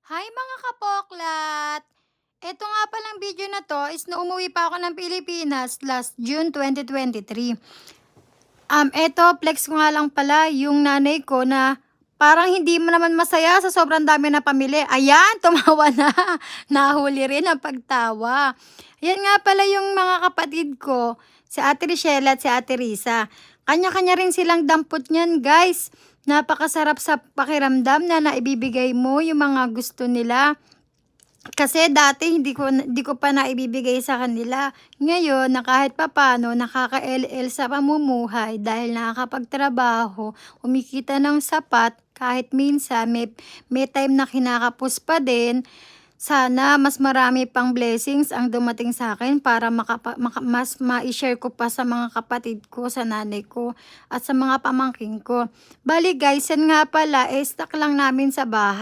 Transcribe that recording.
Hi mga kapoklat! Ito nga palang video na to is na umuwi pa ako ng Pilipinas last June 2023. Eto, flex ko nga lang pala yung nanay ko na parang hindi mo naman masaya sa sobrang dami na pamili. Ayan, tumawa na. Nahuli rin ang pagtawa. Ayan nga pala yung mga kapatid ko, si Ate Richelle at si Ate Risa. Kanya-kanya rin silang dampot niyan, guys. Napakasarap sa pakiramdam na naibibigay mo yung mga gusto nila. Kasi dati hindi ko pa naibibigay sa kanila. Ngayon na kahit papaano nakaka-LL sa pamumuhay dahil nakakapagtrabaho, kumikita ng sapat kahit minsan may time na kinakapos pa din. Sana mas marami pang blessings ang dumating sa akin para mas ma-share ko pa sa mga kapatid ko, sa nanay ko, at sa mga pamangkin ko. Bali guys, yan nga pala, stock lang namin sa bahay.